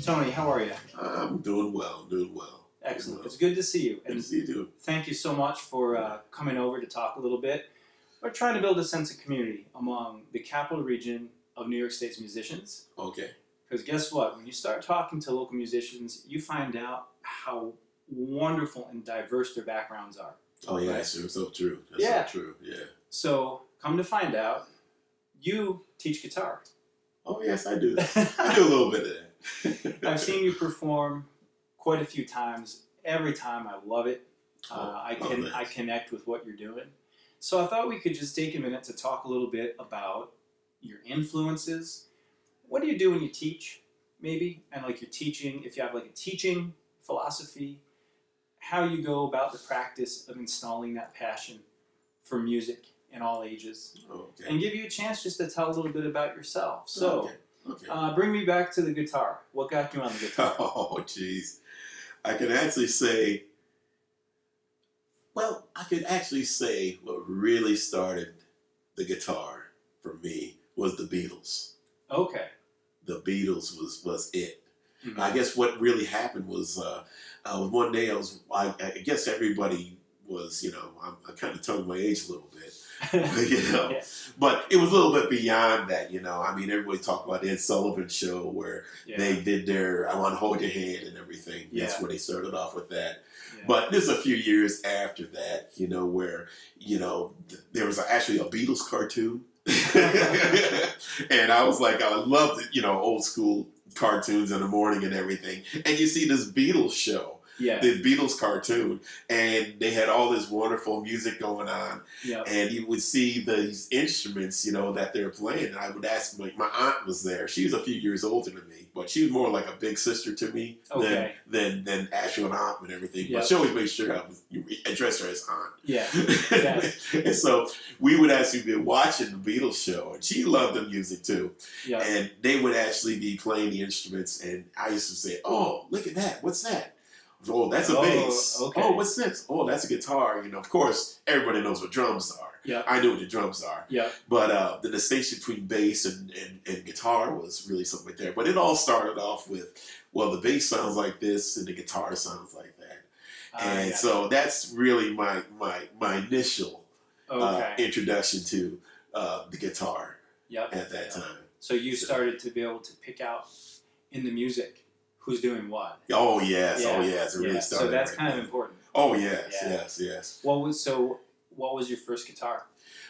Tony, how are you? I'm doing well, doing well. Excellent. It's good to see you. Good to see you too. Thank you so much for coming over to talk a little bit. We're trying to build a sense of community among the Capital Region of New York State's musicians. Okay. Because guess what? When you start talking to local musicians, you find out how wonderful and diverse their backgrounds are. Oh yeah, that's so true. That's so true. Yeah. So come to find out, you teach guitar. Oh yes, I do. I do a little bit of that. I've seen you perform quite a few times. Every time I love it. I connect with what you're doing. So I thought we could just take a minute to talk a little bit about your influences. What do you do when you teach, maybe? And like your teaching, if you have like a teaching philosophy, how you go about the practice of installing that passion for music in all ages. Okay. And give you a chance just to tell a little bit about yourself. So, okay. Bring me back to the guitar. What got you on the guitar? Oh, jeez. I could actually say what really started the guitar for me was the Beatles. Okay. The Beatles was it. Mm-hmm. I guess what really happened was one day I guess everybody was, I'm kind of telling my age a little bit. Yeah. But it was a little bit beyond that, I mean, everybody talked about the Ed Sullivan Show where they did their I Want to Hold Your Hand and everything. That's where they started off with that. Yeah. But there's a few years after that, where, there was actually a Beatles cartoon. And I was like, I loved it, old school cartoons in the morning and everything. And you see this Beatles show. Yeah. The Beatles cartoon, and they had all this wonderful music going on, and you would see these instruments, that they're playing. And I would ask, my aunt was there. She was a few years older than me, but she was more like a big sister to me than actual aunt and everything. But she always made sure you addressed her as aunt. Yeah. And so we would actually be watching the Beatles show, and she loved the music too. Yeah. And they would actually be playing the instruments, and I used to say, "Oh, look at that! What's that?" Oh, that's a bass. Okay. Oh, what's this? Oh, that's a guitar. Of course, everybody knows what drums are. Yeah. I knew what the drums are. Yeah. But the distinction between bass and guitar was really something right there. But it all started off with, well, the bass sounds like this and the guitar sounds like that. And so that's really my initial introduction to the guitar at that time. So you started to be able to pick out in the music who's doing what. Oh yes, it really started. So that's kind of important. Oh yes. What was your first guitar?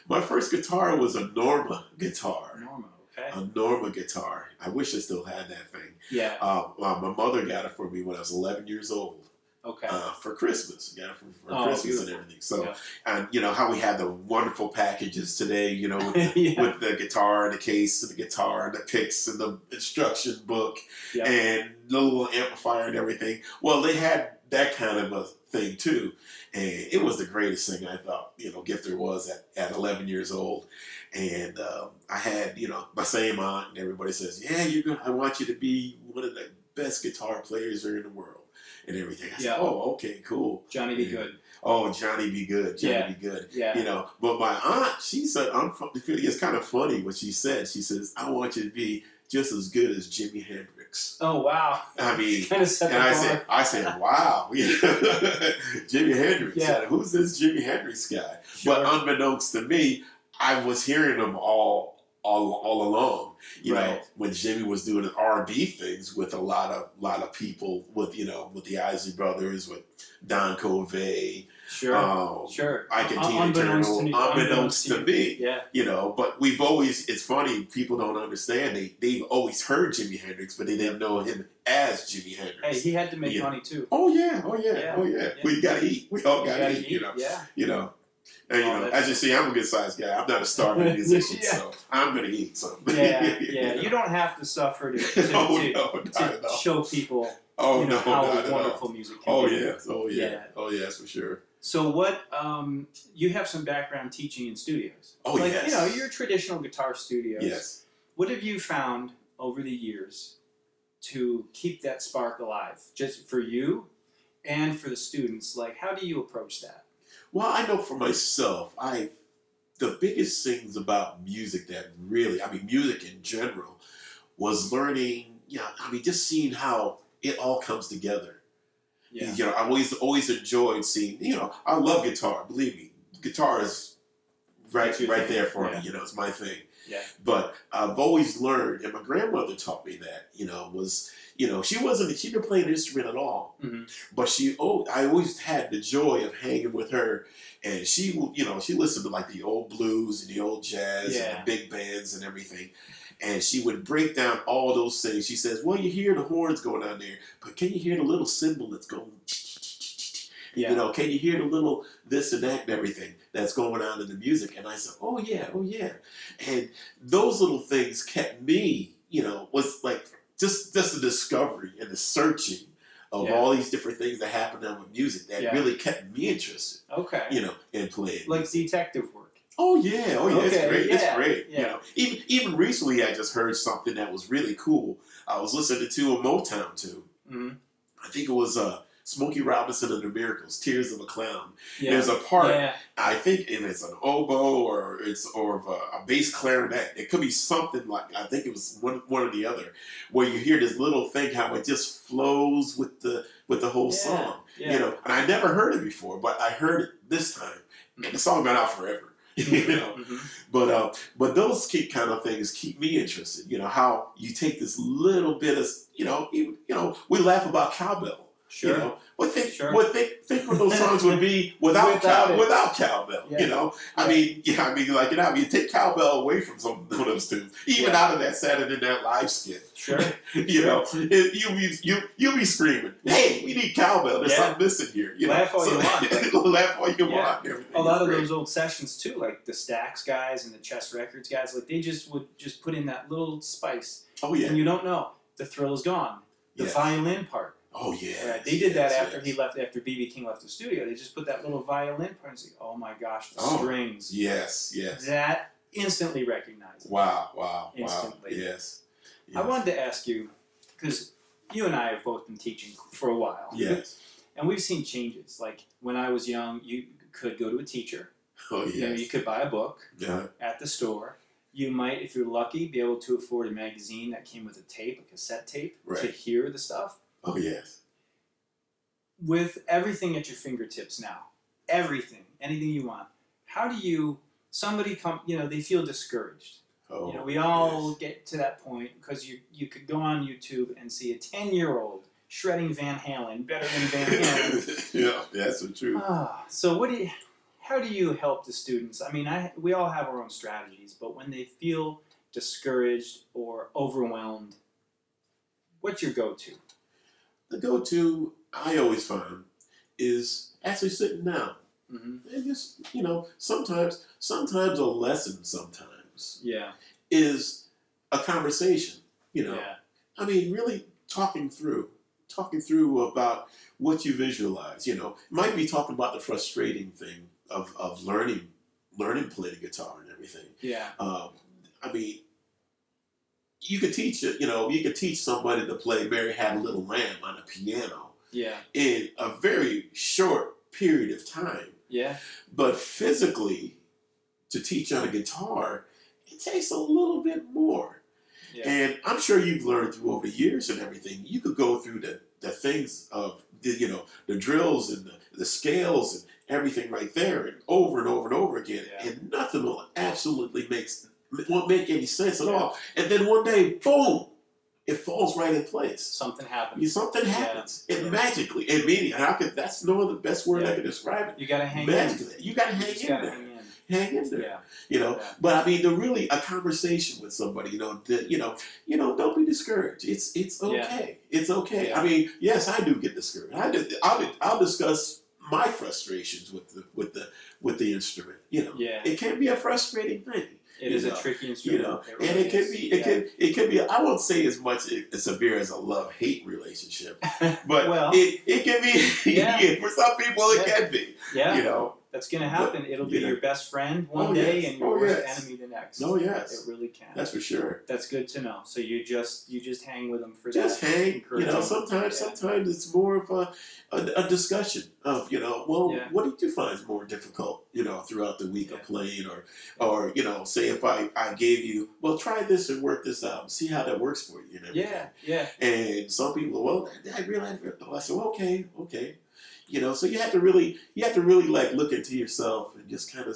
My first guitar was a Norma guitar. Norma, okay. A Norma guitar. I wish I still had that thing. Yeah. My mother got it for me when I was 11 years old. Okay. For Christmas, for Christmas beautiful. And everything. So, and how we have the wonderful packages today, with the guitar and the case and the guitar and the picks and the instruction book and the little amplifier and everything. Well, they had that kind of a thing too, and it was the greatest thing I thought, gift there was at 11 years old. And I had, my same aunt, and everybody says, I want you to be one of the best guitar players there in the world. And everything. I said, oh, okay, cool. Johnny be good. Oh, Johnny be good. Johnny be good. Yeah. But my aunt, she said, it's kind of funny what she said. She says, I want you to be just as good as Jimi Hendrix. Oh wow! I mean, kind of set and the I said, wow, Jimi Hendrix. Yeah. Who's this Jimi Hendrix guy? Sure. But unbeknownst to me, I was hearing them all along. You know, when Jimmy was doing the R&B things with a lot of people, with the Isley Brothers, with Don Covey. Sure. Sure. I can unbeknownst to me. Yeah. You know, but we've always, it's funny, people don't understand. They've always heard Jimi Hendrix, but they didn't know him as Jimi Hendrix. Hey, he had to make money too. Oh yeah. We gotta eat. We all gotta eat. You know. Yeah. You know. And as you see, I'm a good sized guy. I'm not a starving musician, so I'm gonna eat something. Yeah. You don't have to suffer to show people how wonderful music can be. Oh yes, for sure. So what, you have some background teaching in studios. Oh, yes. Your traditional guitar studios. Yes. What have you found over the years to keep that spark alive, just for you and for the students? Like, how do you approach that? Well, I know for myself, the biggest things about music that really, music in general, was learning, just seeing how it all comes together. Yeah. I always enjoyed seeing, I love guitar, believe me. Guitar is right there for me, it's my thing. Yeah. But I've always learned, and my grandmother taught me that, she didn't play an instrument at all. Mm-hmm. But I always had the joy of hanging with her, and she listened to like the old blues and the old jazz and the big bands and everything. And she would break down all those things. She says, well, you hear the horns going on there, but can you hear the little cymbal that's going, can you hear the little this and that and everything that's going on in the music? And I said, oh yeah. And those little things kept me, was like just the discovery and the searching of all these different things that happened on with music that really kept me interested. Okay. In playing. Like detective work. Oh yeah, okay. It's great. Yeah. It's great. Yeah. Even recently, I just heard something that was really cool. I was listening to a Motown tune. Mm-hmm. I think it was Smokey Robinson and the Miracles, "Tears of a Clown." Yeah. There's a part. I think if it's an oboe or a bass clarinet, it could be something like, I think it was one or the other, where you hear this little thing how it just flows with the whole song. Yeah. And I never heard it before, but I heard it this time, and the song been out forever. Mm-hmm. But those kind of things keep me interested. How you take this little bit of, we laugh about cowbell. Sure. What think what those songs would be without cowbell. Yeah. You take cowbell away from some of those tunes, even out of that Saturday Night Live skit. Sure. You'll be screaming, "Hey, we need cowbell! There's something missing here." Laugh all you want. Laugh all you want. A lot of those old sessions too, like the Stax guys and the Chess Records guys, like they would put in that little spice. Oh yeah. And you don't know, the thrill is gone. The violin part. Oh yeah. Right. They did that after he left. After B.B. King left the studio, they just put that little violin part and say, "Oh my gosh, the strings." Yes. That instantly recognized. Wow. Instantly. Yes. I wanted to ask you, because you and I have both been teaching for a while. Yes. And we've seen changes. Like when I was young, you could go to a teacher. Oh yes. You could buy a book at the store. You might, if you're lucky, be able to afford a magazine that came with a cassette tape, to hear the stuff. Oh, yes. With everything at your fingertips now, anything you want, how do somebody they feel discouraged. Oh, we all get to that point because you could go on YouTube and see a 10-year-old shredding Van Halen better than Van Halen. Yeah, that's the truth. So how do you help the students? We all have our own strategies, but when they feel discouraged or overwhelmed, what's your go-to? The go-to I always find is actually sitting down. Mm-hmm. And just, sometimes a lesson is a conversation, really talking through about what you visualize, might be talking about the frustrating thing of learning playing guitar and everything. Yeah. You could teach somebody to play Mary Had a Little Lamb on a piano in a very short period of time. Yeah. But physically, to teach on a guitar, it takes a little bit more. And I'm sure you've learned through over years and everything. You could go through the things of the drills and the scales and everything right there, and over and over and over again, and nothing won't make any sense at all. And then one day, boom, it falls right in place. Something happens. Something happens. And magically, and meaning, that's no other best word I can describe it. You gotta hang magically. in. You gotta hang in there. Hang in there. Yeah. But I mean, a conversation with somebody, don't be discouraged. It's okay. It's okay. I mean, yes, I do get discouraged. I'll discuss my frustrations with the instrument. It can be a frustrating thing. It is a tricky instrument. And it can be. I won't say as much as severe as a love-hate relationship, but it can be. For some people, it can be. Yeah. That's going to happen. It'll be your best friend one day and your worst enemy the next. Oh yes, it really can. That's for sure. That's good to know. So you just hang with them for just that. Hang. Sometimes it's more of a discussion of what did you find more difficult throughout the week of playing, or say if I gave you, well, try this and work this out and see how that works for you and everything. And some people, I realized, I said, well, okay. So you have to really like look into yourself and just kind of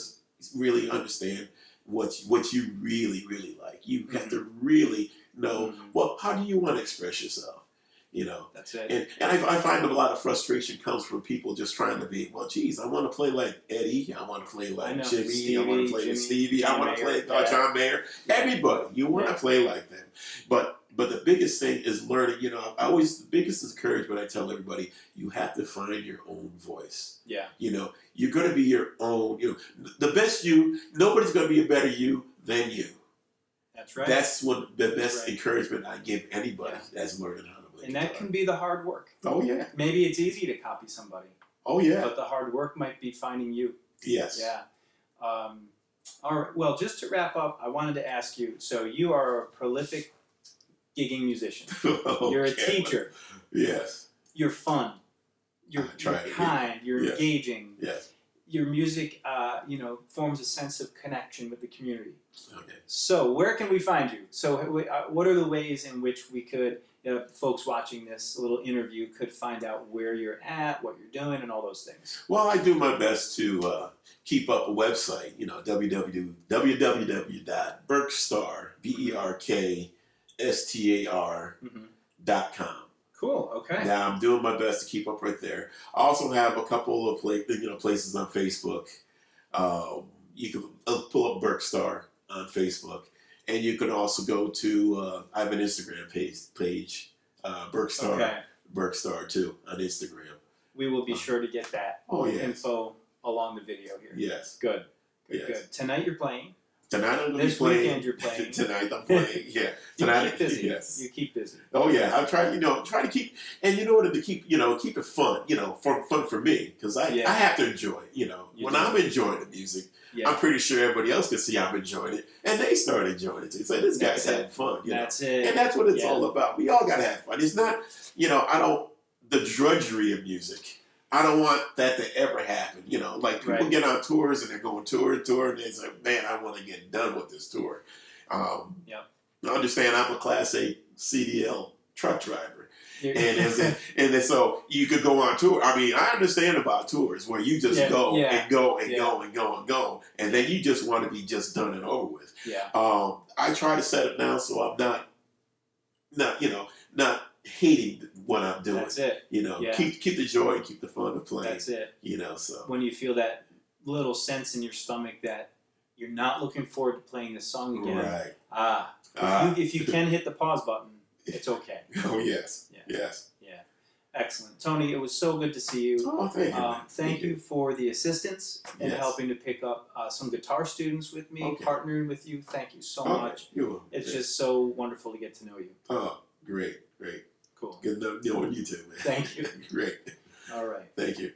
really understand what you really, really like. You have to really know, well, how do you want to express yourself? That's it. And I find a lot of frustration comes from people just trying to be, well, geez, I want to play like Eddie, I want to play like Jimmy, I want to play like Stevie, I want to play like John Mayer. Everybody, you want to play like them. But the biggest thing is learning, the biggest encouragement I tell everybody, you have to find your own voice. Yeah. You're going to be your own, the best you, nobody's going to be a better you than you. That's right. That's what the best encouragement I give anybody that's learning how to play. And that can be the hard work. Oh, yeah. Maybe it's easy to copy somebody. Oh, yeah. But the hard work might be finding you. Yes. Yeah. All right. Well, just to wrap up, I wanted to ask you, so you are a prolific gigging musician. You're a teacher. Yes. You're fun. You're kind. You're engaging. Yes. Your music, forms a sense of connection with the community. Okay. So where can we find you? So what are the ways in which we could, folks watching this little interview could find out where you're at, what you're doing, and all those things? Well, I do my best to keep up a website, www.berkstar, BERKSTAR.com. Cool. Okay. Now I'm doing my best to keep up right there. I also have a couple of places on Facebook. You can pull up Berkstar on Facebook, and you can also go to I have an Instagram page, Berkstar too on Instagram. We will be sure to get that info along the video here. Yes. Good. Tonight you're playing. Tonight I'm going to be playing. This weekend you're playing. Tonight I'm playing. Yeah. Tonight. You keep busy. Yes. You keep busy. Oh yeah. I try to keep, and in order to keep it fun, fun for me, because I have to enjoy it. When I'm enjoying the music, I'm pretty sure everybody else can see I'm enjoying it, and they start enjoying it too. So this guy's having fun. That's it. And that's what it's all about. We all gotta have fun. It's not, the drudgery of music. I don't want that to ever happen. Like people get on tours and they're going tour, and they say, man, I want to get done with this tour. I understand I'm a Class A CDL truck driver. And so you could go on tour. I mean, I understand about tours where you just go and go and go and go and go. And then you just want to be just done and over with. Yeah. I try to set it down so I'm not hating what I'm doing. That's it. Keep the joy and keep the fun of playing. That's it. So when you feel that little sense in your stomach that you're not looking forward to playing this song again. Right. If you can hit the pause button, it's okay. Oh yes. Yeah. Yes. Yeah. Excellent. Tony, it was so good to see you. Oh, thank you. Thank you for the assistance and helping to pick up some guitar students with me, partnering with you. Thank you so much. It's just so wonderful to get to know you. Oh, great. Cool. Good knowing you too, man. Thank you. Great. All right. Thank you.